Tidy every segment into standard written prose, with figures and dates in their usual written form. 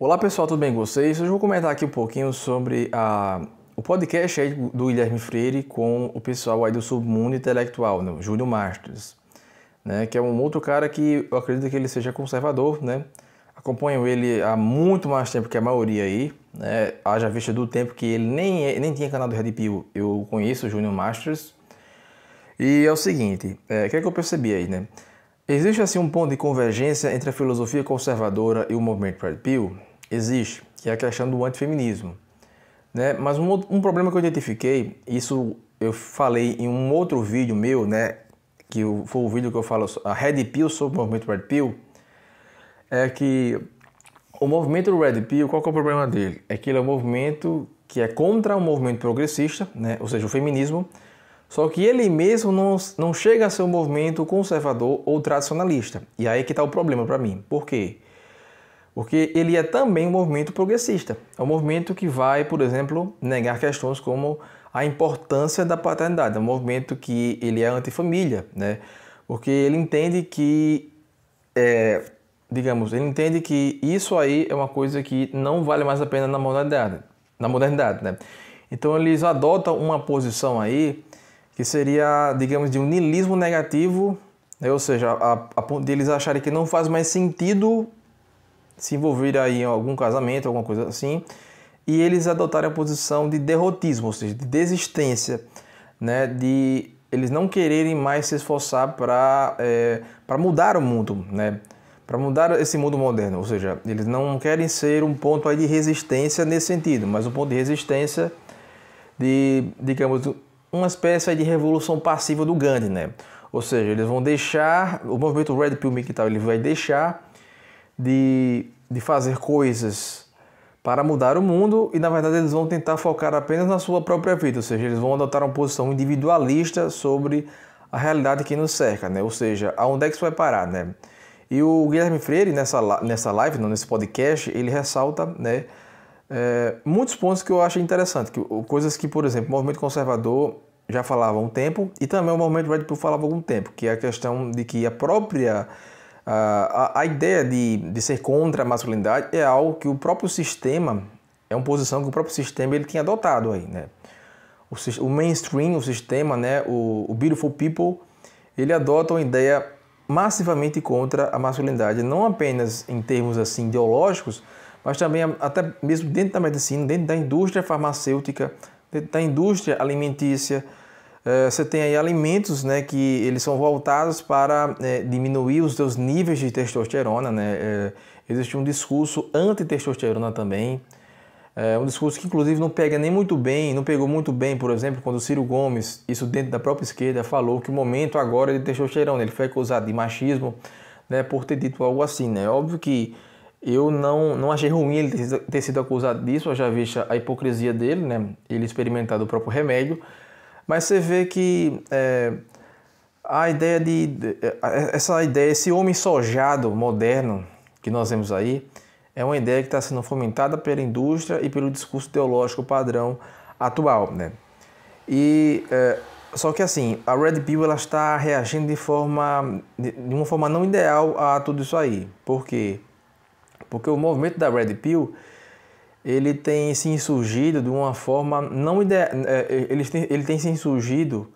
Olá pessoal, tudo bem com vocês? Hoje eu vou comentar aqui um pouquinho sobre o podcast aí do Guilherme Freire com o pessoal aí do Submundo Intelectual, né? O Júlio Mastros, né? Que é um outro cara que eu acredito que ele seja conservador, né? Acompanho ele há muito mais tempo que a maioria aí, né? Haja vista do tempo que ele nem tinha canal do Red Pill, eu conheço o Júlio Mastros. E é o seguinte, o que é que eu percebi aí, né? Existe assim um ponto de convergência entre a filosofia conservadora e o movimento Red Pill? Existe, que é a questão do antifeminismo, né? Mas um problema que eu identifiquei, isso eu falei em um outro vídeo meu, né? Que foi o vídeo que eu falo a Red Pill sobre o movimento Red Pill, é que o movimento do Red Pill, qual que é o problema dele? É que ele é um movimento que é contra o movimento progressista, né? Ou seja, o feminismo, só que ele mesmo não chega a ser um movimento conservador ou tradicionalista. E aí que está o problema para mim. Por quê? Porque ele é também um movimento progressista. É um movimento que vai, por exemplo, negar questões como a importância da paternidade. É um movimento que ele é antifamília, né? Porque ele entende que, ele entende que isso aí é uma coisa que não vale mais a pena na modernidade, né? Então eles adotam uma posição aí que seria, digamos, de um niilismo negativo, né? Ou seja, a ponto de eles acharem que não faz mais sentido se envolver aí em algum casamento, alguma coisa assim, e eles adotarem a posição de derrotismo, ou seja, de desistência, né, de eles não quererem mais se esforçar para mudar o mundo, né, para mudar esse mundo moderno, ou seja, eles não querem ser um ponto aí de resistência nesse sentido, mas um ponto de resistência de, digamos, uma espécie de revolução passiva do Gandhi, né, ou seja, eles vão deixar, o movimento Red Pill Militar, ele vai deixar de fazer coisas para mudar o mundo e, na verdade, eles vão tentar focar apenas na sua própria vida, ou seja, eles vão adotar uma posição individualista sobre a realidade que nos cerca, né? Ou seja, aonde é que isso vai parar, né? E o Guilherme Freire, nessa live, não, nesse podcast, ele ressalta, né, muitos pontos que eu acho interessantes, coisas que, por exemplo, o movimento conservador já falava há um tempo e também o movimento Red Pill falava há algum tempo, que é a questão de que a própria a ideia de ser contra a masculinidade é algo que o próprio sistema, é uma posição que o próprio sistema ele tinha adotado aí, né? O mainstream, o sistema, né? O Beautiful People, ele adota uma ideia massivamente contra a masculinidade, não apenas em termos assim ideológicos, mas também até mesmo dentro da medicina, dentro da indústria farmacêutica, dentro da indústria alimentícia. Você tem aí alimentos, né, que eles são voltados para diminuir os seus níveis de testosterona, né? Existe um discurso anti-testosterona também, um discurso que inclusive não pegou muito bem, por exemplo, quando o Ciro Gomes, isso dentro da própria esquerda, falou que o momento agora é de testosterona, ele foi acusado de machismo, né, por ter dito algo assim, né? Óbvio que eu não achei ruim ele ter sido acusado disso, já visto a hipocrisia dele, né? Ele experimentado o próprio remédio. Mas você vê que a ideia esse homem sojado moderno que nós vemos aí, é uma ideia que está sendo fomentada pela indústria e pelo discurso teológico padrão atual, né? Só que assim, a Red Pill ela está reagindo de uma forma não ideal a tudo isso aí. Por quê? Porque o movimento da Red Pill ele tem se insurgido de uma forma não ideal, ele tem se insurgido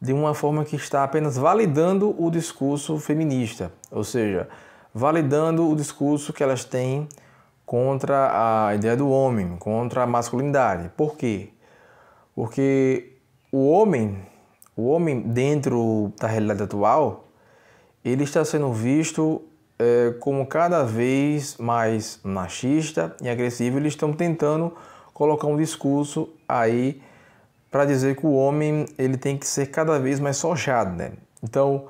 de uma forma que está apenas validando o discurso feminista, ou seja, validando o discurso que elas têm contra a ideia do homem, contra a masculinidade. Por quê? Porque o homem dentro da realidade atual, ele está sendo visto como cada vez mais machista e agressivo. Eles estão tentando colocar um discurso aí para dizer que o homem ele tem que ser cada vez mais sojado, né? Então,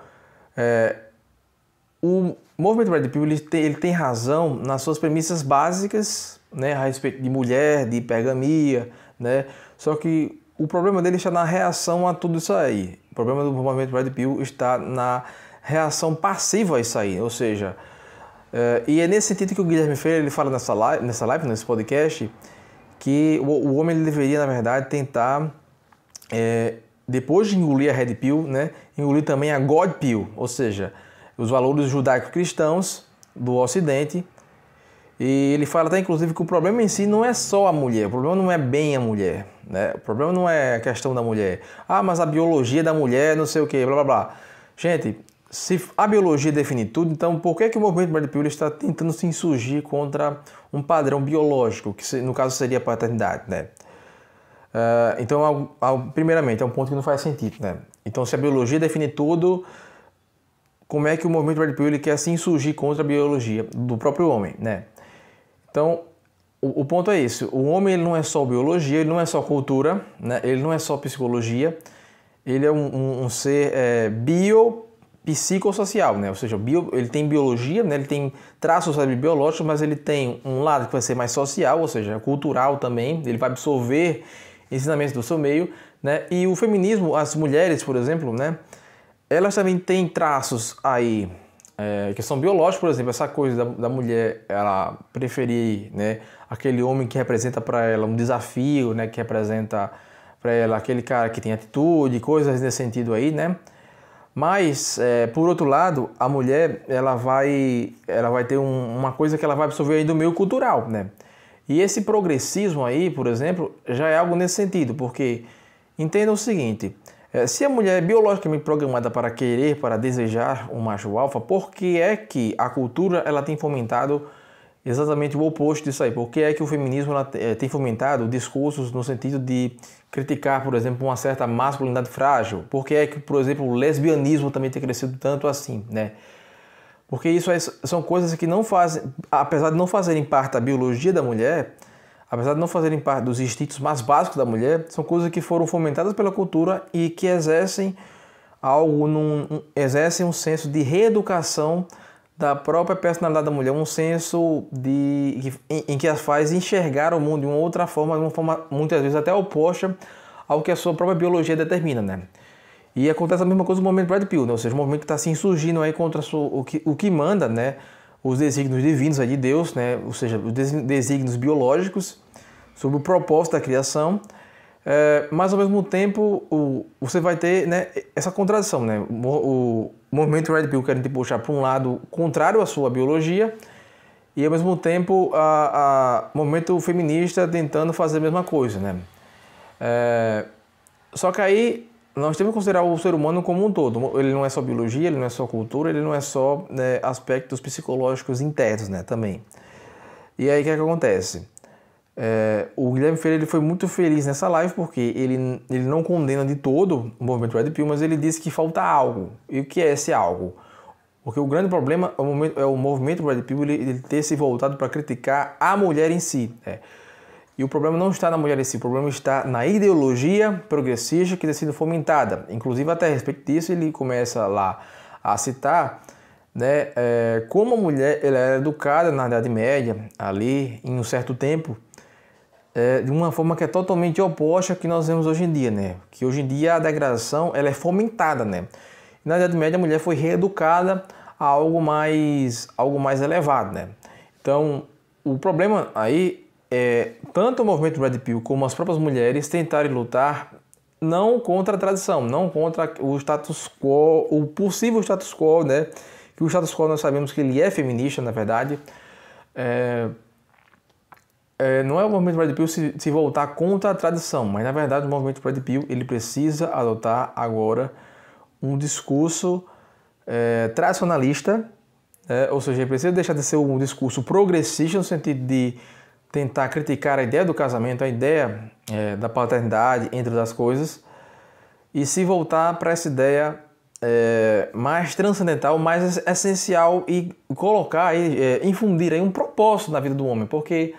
o movimento Red Pill ele tem razão nas suas premissas básicas, né, a respeito de mulher, de hipergamia, né? Só que o problema dele está na reação a tudo isso aí. O problema do movimento Red Pill está na reação passiva a isso aí, ou seja, e é nesse sentido que o Guilherme Freire ele fala nessa live, nesse podcast, que o homem ele deveria, na verdade, tentar, depois de engolir a Red Pill, né, engolir também a God Pill, ou seja, os valores judaico-cristãos do Ocidente, E ele fala até, inclusive, que o problema em si não é só a mulher, o problema não é bem a mulher, né? O problema não é a questão da mulher. Ah, mas a biologia da mulher, não sei o que, blá blá blá. Gente, se a biologia define tudo, então por que o movimento Red Pill está tentando se insurgir contra um padrão biológico, que no caso seria a paternidade, né? Então, primeiramente, é um ponto que não faz sentido, né? Então, se a biologia define tudo, como é que o movimento Red Pill ele quer se insurgir contra a biologia do próprio homem, né? Então, o ponto é esse. O homem ele não é só biologia, ele não é só cultura, né? Ele não é só psicologia. Ele é um ser biopsicossocial, né? Ou seja, ele tem biologia, né? Ele tem traços biológicos, mas ele tem um lado que vai ser mais social, ou seja, cultural também. Ele vai absorver ensinamentos do seu meio, né? E o feminismo, as mulheres, por exemplo, né? Elas também têm traços aí que são biológicos, por exemplo, essa coisa da mulher, ela preferir, né, aquele homem que representa para ela um desafio, né, que representa para ela aquele cara que tem atitude, coisas nesse sentido aí, né? Mas, por outro lado, a mulher, ela vai ter uma coisa que ela vai absorver aí do meio cultural, né? E esse progressismo aí, por exemplo, já é algo nesse sentido, porque entenda o seguinte: se a mulher é biologicamente programada para querer, para desejar um macho alfa, por que é que a cultura ela tem fomentado exatamente o oposto disso aí? Por que é que o feminismo tem fomentado discursos no sentido de criticar, por exemplo, uma certa masculinidade frágil? Por que é que, por exemplo, o lesbianismo também tem crescido tanto assim, né? Porque isso aí são coisas que não fazem, apesar de não fazerem parte da biologia da mulher, apesar de não fazerem parte dos instintos mais básicos da mulher, são coisas que foram fomentadas pela cultura e que exercem exercem um senso de reeducação da própria personalidade da mulher, um senso em que as faz enxergar o mundo de uma outra forma, de uma forma muitas vezes até oposta ao que a sua própria biologia determina, né? E acontece a mesma coisa no movimento Red Pill, né? Ou seja, o movimento que está se insurgindo aí contra o que manda, né? Os desígnios divinos aí de Deus, né? Ou seja, os desígnios biológicos sobre o propósito da criação, mas ao mesmo tempo você vai ter, né, essa contradição, né? O movimento Red Pill querendo te puxar para um lado contrário à sua biologia e ao mesmo tempo o movimento feminista tentando fazer a mesma coisa, né? Só que aí nós temos que considerar o ser humano como um todo. Ele não é só biologia, ele não é só cultura, ele não é só, né, aspectos psicológicos internos, né, também. E aí o que acontece? O Guilherme Freire ele foi muito feliz nessa live porque ele não condena de todo o movimento Red Pill, mas ele disse que falta algo. E o que é esse algo? Porque o grande problema é o movimento Red Pill ele ter se voltado para criticar a mulher em si. E o problema não está na mulher em si, o problema está na ideologia progressista que tem sido fomentada. Inclusive, até a respeito disso, ele começa lá a citar, né, como a mulher ela era educada na Idade Média, ali em um certo tempo, de uma forma que é totalmente oposta ao que nós vemos hoje em dia, né? Que hoje em dia a degradação ela é fomentada, né? Na Idade Média a mulher foi reeducada a algo mais elevado, né? Então, o problema aí tanto o movimento Red Pill como as próprias mulheres tentarem lutar não contra a tradição, não contra o status quo, o possível status quo, né? Que o status quo nós sabemos que ele é feminista, na verdade. Não é o movimento Red Pill se voltar contra a tradição, mas na verdade o movimento Red Pill ele precisa adotar agora um discurso tradicionalista, ou seja, ele precisa deixar de ser um discurso progressista no sentido de tentar criticar a ideia do casamento, a ideia da paternidade, entre outras coisas, e se voltar para essa ideia mais transcendental, mais essencial e colocar, infundir aí um propósito na vida do homem, porque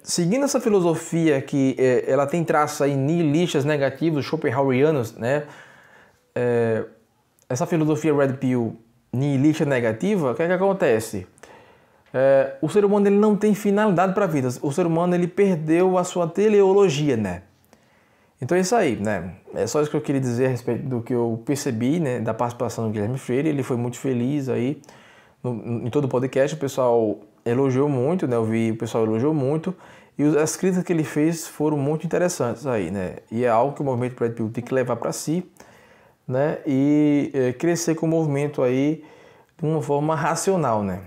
seguindo essa filosofia que ela tem traços aí nihilistas, negativos, schopenhauerianos, né? Essa filosofia Red Pill nihilista negativa, o que é que acontece? O ser humano ele não tem finalidade para a vida. O ser humano ele perdeu a sua teleologia, né? Então é isso aí, né? É só isso que eu queria dizer a respeito do que eu percebi, né, da participação do Guilherme Freire. Ele foi muito feliz aí em todo o podcast. O pessoal elogiou muito, né? Eu vi o pessoal elogiou muito e as críticas que ele fez foram muito interessantes aí, né? E é algo que o movimento Red Pill tem que levar para si, né? E crescer com o movimento aí de uma forma racional, né?